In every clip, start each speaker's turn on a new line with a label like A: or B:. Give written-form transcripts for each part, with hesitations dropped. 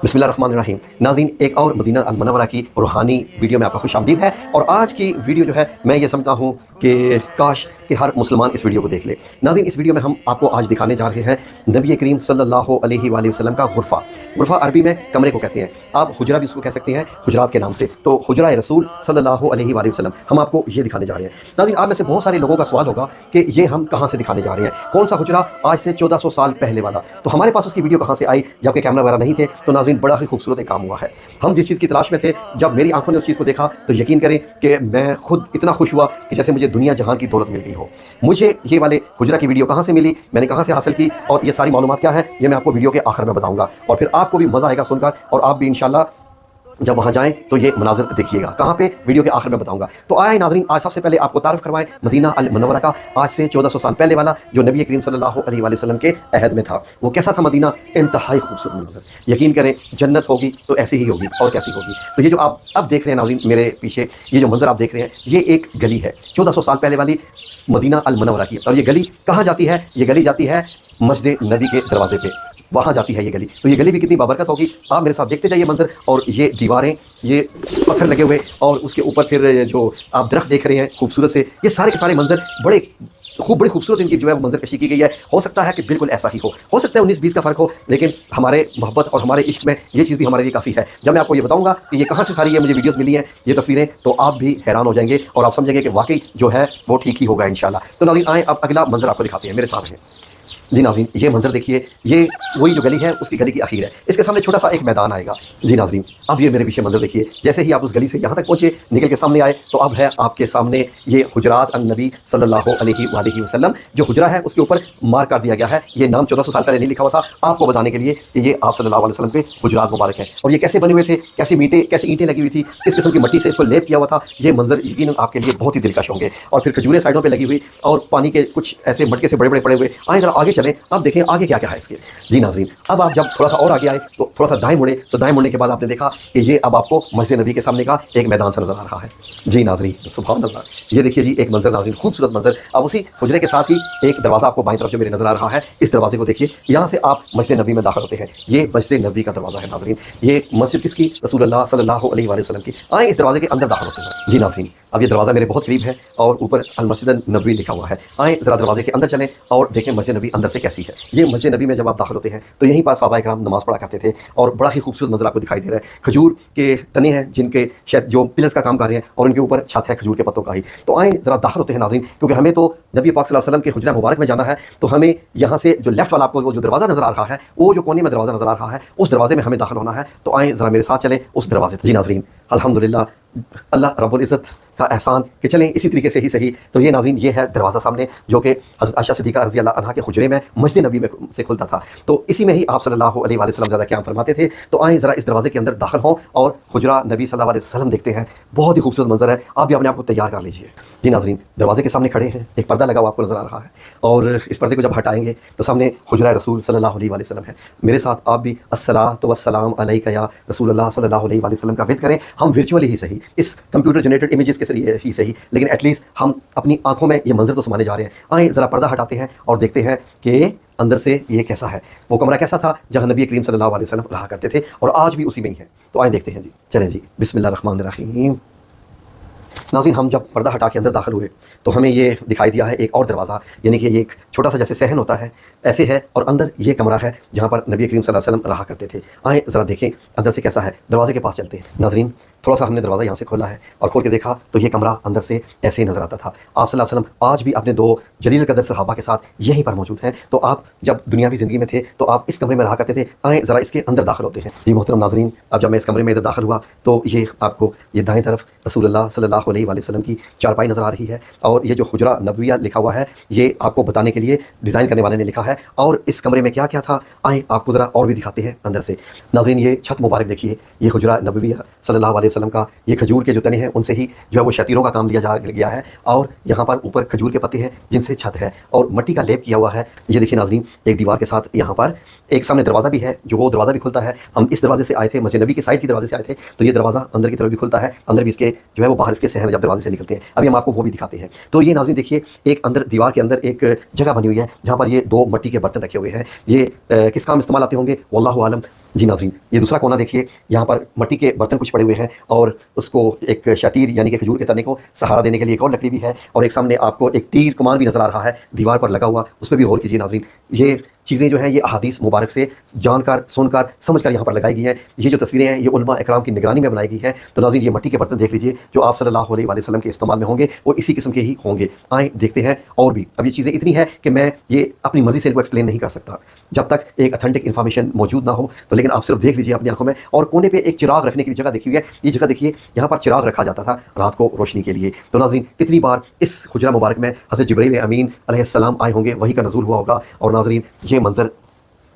A: बिस्मिल्लाहिर्रहमानिर्रहीम। नाज़रीन, एक और मदीना अल मुनव्वरा की रूहानी वीडियो में आपका खुशामदीद है। और आज की वीडियो जो है मैं ये समझता हूँ कि काश कि हर मुसलमान इस वीडियो को देख ले। नाज़रीन, इस वीडियो में हम आपको आज दिखाने जा रहे हैं नबी करीम सल्लल्लाहु अलैहि वसल्लम का गुरफ़ा। गुरफ़ा अरबी में कमरे को कहते हैं, आप हुजरा भी उसको कह सकते हैं, हुजरात के नाम से। तो हुजरा रसूल सल्लल्लाहु अलैहि वसल्लम हम आपको ये दिखाने जा रहे हैं। नाज़रीन, आप में से बहुत सारे लोगों का सवाल होगा कि ये हम कहाँ से दिखाने जा रहे हैं, कौन सा हुजरा आज से 1400 साल पहले वाला। तो हमारे पास उसकी वीडियो कहाँ से आई, जबकि कैमरा वगैरह नहीं थे। तो नाज़रीन, बड़ा ही खूबसूरत एक काम हुआ है। हम जिस चीज़ की तलाश में थे, जब मेरी आंखों ने उस चीज़ को देखा तो यकीन करें कि मैं खुद इतना खुश हुआ कि जैसे मुझे दुनिया जहान की दौलत मिल गई हो। मुझे ये वाले हुजरा की वीडियो कहाँ से मिली, मैंने कहाँ से हासिल की, और ये सारी मालूमात क्या है, ये मैं आपको वीडियो के आखिर में बताऊंगा। और फिर आपको भी मज़ा आएगा सुनकर, और आप भी इंशाल्लाह जब वहाँ जाएं तो ये मनाज़िर देखिएगा। कहाँ पे, वीडियो के आखिर में बताऊंगा। तो आए नाज़रीन, आज सबसे पहले आपको तारुफ करवाएं मदीना अल मुनव्वरा का, आज से 1400 साल पहले वाला, जो नबी करीम सल्लल्लाहु अलैहि वसल्लम के अहद में था। वो कैसा था मदीना? इंतहाई खूबसूरत मंजर। यकीन करें, जन्नत होगी तो ऐसी ही होगी, और कैसी होगी। तो ये जो आप अब देख रहे हैं नाज़रीन मेरे पीछे, ये जो मंजर आप देख रहे हैं, ये एक गली है 1400 साल पहले वाली मदीना अल मुनव्वरा की। और ये गली कहाँ जाती है? ये गली जाती है मस्जिद नबी के दरवाजे पे, वहाँ जाती है ये गली। तो ये गली भी कितनी बाबरकत होगी, आप मेरे साथ देखते जाइए मंजर। और ये दीवारें, ये पत्थर लगे हुए, और उसके ऊपर फिर जो आप दरख्त देख रहे हैं खूबसूरत से, ये सारे के सारे मंजर बड़ी खूबसूरत इनकी जो है वो मंजर कशी की गई है। हो सकता है कि बिल्कुल ऐसा ही हो सकता है 19-20 का फ़र्क हो, लेकिन हमारे मोहब्बत और हमारे इश्क में ये चीज़ भी हमारे लिए काफ़ी है। जब मैं आपको ये बताऊंगा कि ये कहाँ से सारी ये मुझे वीडियोस मिली हैं, ये तस्वीरें, तो आप भी हैरान हो जाएंगे और आप समझेंगे कि वाकई जो है वो ठीक ही होगा इंशाल्लाह। तो नाज़रीन, आए अब अगला मंजर आपको दिखाते हैं, मेरे साथ हैं जी नाज़रीन। ये मंजर देखिए, ये वही जो गली है उसकी गली की आखिर है। इसके सामने छोटा सा एक मैदान आएगा जी नाज़रीन। अब ये मेरे पीछे मंजर देखिए, जैसे ही आप उस गली से यहाँ तक पहुँचे, निकल के सामने आए, तो अब है आपके सामने ये हुजरात अन नबी सल्लल्लाहु अलैहि वसल्लम। जो हुजरा है उसके ऊपर मार्क कर दिया गया है। ये नाम 1400 साल पहले नहीं लिखा हुआ था, आपको बताने के लिए कि ये आप सल्लल्लाहु अलैहि वसल्लम के हुजरात मुबारक हैं। और ये कैसे बने हुए थे, कैसी ईंटें लगी हुई थी, किस किस्म की मट्टी से इसको लेप किया हुआ था, ये मंजर यकीनन आपके लिए बहुत ही दिलकश होंगे। और फिर खजूरें साइडों पर लगी हुई, और पानी के कुछ ऐसे मटके से बड़े बड़े पड़े हुए। आए ज़रा आगे चलें, अब देखें आगे क्या क्या है इसके जी नाज़रीन। अब आप जब थोड़ा सा और आगे आए, तो थोड़ा सा दाएं मुड़े, तो दाएं मुड़ने के बाद आपने देखा कि ये अब आपको मस्जिद नबी के सामने का एक मैदान सा नजर आ रहा है जी नाज़रीन। सुभान अल्लाह, ये देखिए जी एक मंजर नाज़रीन, खूबसूरत मंजर। अब उसी हुजरे के साथ ही एक दरवाज़ा आपको बाईं तरफ जो मेरे नजर आ रहा है, इस दरवाजे को देखिए, यहाँ से आप मस्जिद नबी में दाखिल होते हैं। ये मस्जिद नबी का दरवाज़ा है नाज़रीन। ये मस्जिद किसकी? रसूलुल्लाह सल्लल्लाहु अलैहि वसल्लम की। आए इस दरवाजे के अंदर दाखिल होते हैं जी नाज़रीन। अब ये दरवाज़ा मेरे बहुत करीब है और ऊपर अल मस्जिद नबवी लिखा हुआ है। आए ज़रा दरवाजे के अंदर चलें और देखें मस्जिद नबी अंदर से कैसी है। ये मस्जिद नबी में जब आप दाखिल होते हैं तो यहीं पर सहाबाए किराम नमाज़ पढ़ा करते थे, और बड़ा ही खूबसूरत मंजर आपको दिखाई दे रहा है। खजूर के तने हैं जिनके शायद जो पिलर्स का काम कर रहे हैं, और उनके ऊपर छत है खजूर के पत्तों का ही। तो आए ज़रा दाखिल होते हैं नाज़रीन, क्योंकि हमें तो नबी पाक सल्लल्लाहु अलैहि वसल्लम के हुजरा मुबारक में जाना है। तो हमें यहाँ से जो लेफ्ट वाला आपको वो जो दरवाज़ा नजर आ रहा है, वो जो कोने में दरवाज़ा नजर आ रहा है, उस दरवाजे में हमें दाखिल होना है। तो आए ज़रा मेरे साथ चलें उस दरवाजे जी नाज़रीन। अल्हम्दुलिल्लाह, अल्लाह रब्बुल इज़्ज़त का एहसान कि चलें इसी तरीके से ही सही। तो ये नाज़रीन, ये है दरवाज़ा सामने, जो कि हज़रत आयशा सिद्दीक़ा रज़ी अल्लाह अन्हा के हुजरे में मस्जिद नबी में से खुलता था। तो इसी में ही आप सल्लल्लाहु अलैहि वसल्लम ज़्यादा क़याम फरमाते थे। तो आएँ ज़रा इस दरवाजे के अंदर दाखिल हों और हुजरा नबी सल्लल्लाहु अलैहि वसल्लम देखते हैं। बहुत ही खूबसूरत मंजर है, आप भी अपने आप को तैयार कर लीजिए जी नाज़रीन। दरवाजे के सामने खड़े हैं, एक पर्दा लगा हुआ आपको नजर आ रहा है, और इस पर्दे को जब हटाएंगे तो सामने हुजरा रसूल सल्लल्लाहु अलैहि वसल्लम है। मेरे साथ आप भी अस्सलातु वस्सलाम अलैका या रसूलुल्लाह सल्लल्लाहु अलैहि वसल्लम का विद करें। हम वर्चुअली ही सही, इस कंप्यूटर जनरेटेड इमेजेस के जरिए ही सही, लेकिन एटलीस्ट हम अपनी आंखों में ये मंजर तो समाने जा रहे हैं। आए ज़रा पर्दा हटाते हैं और देखते हैं कि अंदर से ये कैसा है, वो कमरा कैसा था जहाँ नबी करीम सल्लल्लाहु अलैहि वसल्लम रहा करते थे, और आज भी उसी में ही है। तो आए देखते हैं जी, चलें जी। बिस्मिल्लाहिर्रहमानिर्रहीम। नाज़रीन, हम जब पर्दा हटा के अंदर दाखिल हुए तो हमें ये दिखाई दिया है एक और दरवाज़ा, यानी कि ये एक छोटा सा जैसे सहन होता है ऐसे है, और अंदर ये कमरा है जहाँ पर नबी करीम सल्लल्लाहु अलैहि वसल्लम रहा करते थे। आए ज़रा देखें अंदर से कैसा है, दरवाजे के पास चलते हैं नाज़रीन। थोड़ा सा हमने दरवाज़ा यहाँ से खोला है और खोल के देखा तो ये कमरा अंदर से ऐसे ही नज़र आता था। आप सल्लल्लाहु अलैहि वसल्लम आज भी अपने 2 जलील कदर सहाबा के साथ यहीं पर मौजूद हैं। तो आप जब दुनियावी ज़िंदगी में थे तो आप इस कमरे में रहा करते थे। आए ज़रा इसके अंदर दाखिल होते हैं जी मोहतरम नाज़रीन। अब जब मैं इस कमरे में इधर दाखिल हुआ तो ये आपको ये दाएँ तरफ रसूलुल्लाह सल्लल्लाहु अलैहि वसल्लम की चारपाई नज़र आ रही है, और ये जो हुजरा नबविया लिखा हुआ है ये आपको बताने के लिए डिज़ाइन करने वाले ने लिखा है। और इस कमरे में क्या क्या था, आए आपको ज़रा और भी दिखाते हैं अंदर से नाज़रीन। ये छत मुबारक देखिए, ये हुजरा नबविया सल्लल्लाहु अलैहि वसल्लम का, ये खजूर के जो तने हैं उनसे ही जो है वो शतीरों का काम लिया जा गया है, और यहाँ पर ऊपर खजूर के पत्ते हैं जिनसे छत है, और मट्टी का लेप किया हुआ है। ये देखिए नाज़रीन, एक दीवार के साथ यहाँ पर एक सामने दरवाज़ा भी है, जो वो दरवाज़ा भी खुलता है। हम इस दरवाजे से आए थे, मस्जिद नबी की साइड की दरवाजे से आए थे, तो ये दरवाज़ा अंदर की तरफ भी खुलता है, अंदर भी इसके जो है वो बाहर इसके सहन जब दरवाजे से निकलते हैं। अभी हम आपको वो भी दिखाते हैं। तो ये नाज़रीन देखिए, एक अंदर दीवार के अंदर एक जगह बनी हुई है जहाँ पर ये 2 मट्टी के बर्तन रखे हुए हैं। ये किस काम इस्तेमाल आते होंगे वल्लाहु आलम। जी नाज़रीन, ये दूसरा कोना देखिए, यहाँ पर मिट्टी के बर्तन कुछ पड़े हुए हैं और उसको एक शतीर यानी कि खजूर के तने को सहारा देने के लिए एक और लकड़ी भी है और एक सामने आपको एक तीर कमान भी नज़र आ रहा है दीवार पर लगा हुआ, उस पर भी गौर कीजिए नाज़रीन। ये चीज़ें जो हैं ये अहादीस मुबारक से जानकर, सुनकर, समझकर यहाँ पर लगाई गई हैं। ये जो तस्वीरें हैं ये उलमा इकराम की निगरानी में बनाई गई हैं। तो नाज़रीन ये मिट्टी के बर्तन देख लीजिए जो आप सल्लल्लाहु अलैहि वसल्लम के इस्तेमाल में होंगे, वो इसी किस्म के ही होंगे। आए देखते हैं और भी। अब ये चीज़ें इतनी है कि मैं ये अपनी मर्ज़ी से इनको एक्सप्लेन नहीं कर सकता जब तक एक अथेंटिक इन्फॉर्मेशन मौजूद ना हो। तो लेकिन आप सिर्फ देख लीजिए अपनी आंखों में। और कोने पे एक चिराग रखने की जगह देखी हुई है, ये जगह देखिए, यहाँ पर चिराग रखा जाता था रात को रोशनी के लिए। तो नाज़रीन कितनी बार इस हुजरा मुबारक में हज़रत जिब्रील अमीन अलैहिस्सलाम आए होंगे, वही का नज़ूल हुआ होगा। और नाज़रीन ये मंजर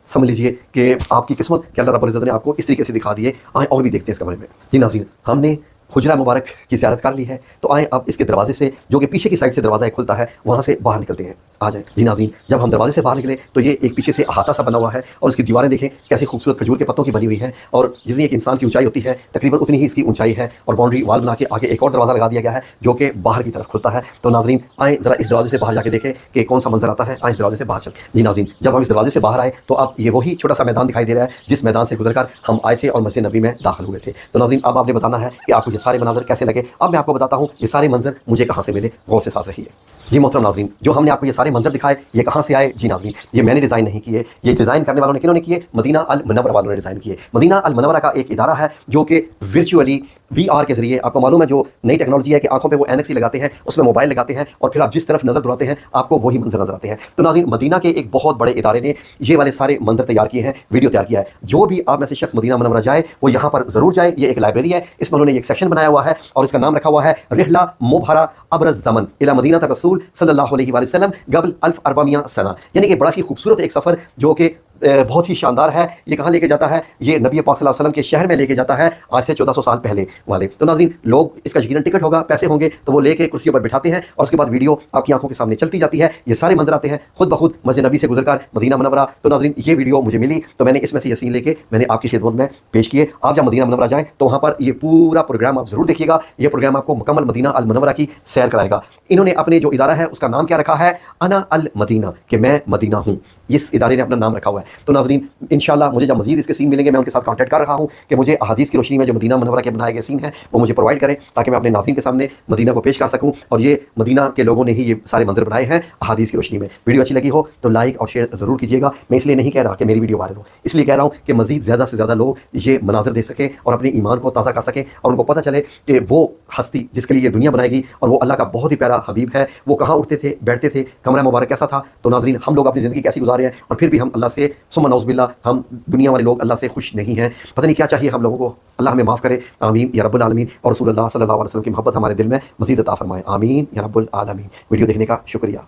A: समझ लीजिए कि आपकी किस्मत कि अल्लाह रब्बुल इज़्ज़त ने आपको इस तरीके से दिखा दिए। आए और भी देखते हैं इस कमरे में। जी नाज़रीन, हमने हुजरा मुबारक की ज़ियारत कर ली है, तो आए अब इसके दरवाजे से, जो कि पीछे की साइड से दरवाज़ा एक खुलता है, वहाँ से बाहर निकलते हैं। आ जाए जी नाज़रीन, जब हम दरवाजे से बाहर निकले तो ये एक पीछे से अहाता सा बना हुआ है और इसकी दीवारें देखें कैसी खूबसूरत खजूर के पत्तों की बनी हुई है। और जितनी एक इंसान की ऊंचाई होती है तकरीबन उतनी ही इसकी ऊंचाई है। और बाउंड्री वाल बना के आगे एक और दरवाज़ा लगा दिया गया है जो कि बाहर की तरफ खुलता है। तो नाज़रीन आए ज़रा इस दरवाजे से बाहर जाके देखें कि कौन सा मंजर आता है। आए इस दरवाजे से बाहर चल। जी नाज़रीन, जब हम इस दरवाजे से बाहर आए तो अब ये वही छोटा सा मैदान दिखाई दे रहा है जिस मैदान से गुजरकर हम आए थे और मस्जिद नबी में दाखिल हुए थे। तो नाज़रीन अब आपने बताना है कि आपको ये सारे मनाज़र कैसे लगे। अब मैं आपको बताता हूँ ये सारे मंजर मुझे कहाँ से मिले, गौर से साथ रहिए। जी मोहतरम नाज़रीन, जो हमने आपको ये सारे मंजर दिखाए ये कहाँ से आए। जी नाज़रीन, ये मैंने डिज़ाइन नहीं किए, ये डिज़ाइन करने वालों ने किन्होंने किए, मदीना अल मुनव्वरा वालों ने डिज़ाइन किए। मदीना अल मुनव्वरा का एक इदारा है जो कि वर्चुअली VR के ज़रिए, आपको मालूम है जो नई टेक्नोलॉजी है कि आंखों पे वो एनएक्स लगाते हैं, उसमें मोबाइल लगाते हैं और फिर आप जिस तरफ नज़र दौड़ाते हैं आपको वही मंजर नजर आते हैं। तो नाज़रीन मदीना के एक बहुत बड़े इदारे ने ये वाले सारे मंजर तैयार किए हैं, वीडियो तैयार किया है। जो भी आप में से शख्स मदीना मुनव्वरा जाए वो यहाँ पर ज़रूर जाए। ये एक लाइब्रेरी है, इसमें उन्होंने एक सेक्शन बनाया हुआ है और इसका नाम रखा हुआ है रिहला मुबहरा अब्रज़ ज़मन इला मदीना रसूल सल्लल्लाहु अलैहि वसल्लम क़ब्ल 1400 सना, यानी कि बड़ा ही खूबसूरत एक सफ़र जो कि बहुत ही शानदार है। ये कहाँ लेके जाता है, ये नबी पाक सल्लल्लाहु अलैहि वसल्लम के शहर में लेके जाता है आज से 1400 साल पहले वाले। तो नाज़रीन लोग इसका यकीनन टिकट होगा, पैसे होंगे तो वो लेके कुर्सियों पर बिठाते हैं और उसके बाद वीडियो आपकी आंखों के सामने चलती जाती है। ये सारे मंजर आते हैं खुद ब खुद मस्जिद नबी से गुजरकर मदीना मुनव्वरा। तो नाज़रीन ये वीडियो मुझे मिली तो मैंने इसमें से ये सीन लेके मैंने आपकी खिदमत में पेश किए। आप जब मदीना मुनव्वरा जाएँ तो वहाँ पर ये पूरा प्रोग्राम आप ज़रूर देखिएगा। ये प्रोग्राम आपको मुकम्मल मदीना अल मुनव्वरा की सैर कराएगा। इन्होंने अपने जो इदारा है उसका नाम क्या रखा है, अना अल मदीना, कि मैं मदीना हूँ। इस इदारे ने अपना नाम रखा हुआ है। तो नाज़रीन इंशाल्लाह मुझे जब मज़ीद इसके सीन मिलेंगे मैं उनके साथ कांटेक्ट कर रहा हूँ कि मुझे अहादीस की रोशनी में जो मदीना मुनव्वरा के बनाए गए सीन हैं वो मुझे प्रोवाइड करें ताकि मैं अपने नाज़रीन के सामने मदीना को पेश कर सकूँ। और ये मदीना के लोगों ने ही ये सारे मंजर बनाए हैं अहादीस की रोशनी में। वीडियो अच्छी लगी हो तो लाइक और शेयर ज़रूर कीजिएगा। मैं इसलिए नहीं कह रहा कि मेरी वीडियो वायरल हो, इसलिए कह रहा हूँ कि मज़ीद ज़्यादा से ज़्यादा लोग ये मनाज़र देख सकें और अपने ईमान को ताज़ा कर सकें और उनको पता चले कि वो हस्ती जिसके लिए ये दुनिया बनाएगी और वो अल्लाह का बहुत ही प्यारा हबीब है, वो कहाँ उठते थे, बैठते थे, कमरा मुबारक कैसा था। तो नाज़रीन हम लोग अपनी ज़िंदगी कैसी गुजारे हैं और फिर भी हम अल्लाह से सुम्मा नौज़ुबिल्लाह हम दुनिया वाले लोग अल्लाह से खुश नहीं हैं। पता नहीं क्या चाहिए हम लोगों को, अल्लाह हमें माफ़ करे। आमीन या रब्बुल आलमीन। और रसूलुल्लाह सल्लल्लाहु अलैहि वसल्लम की मोहब्बत हमारे दिल में मज़ीद अता फरमाए। आमीन या रब्बुल आलमीन। वीडियो देखने का शुक्रिया।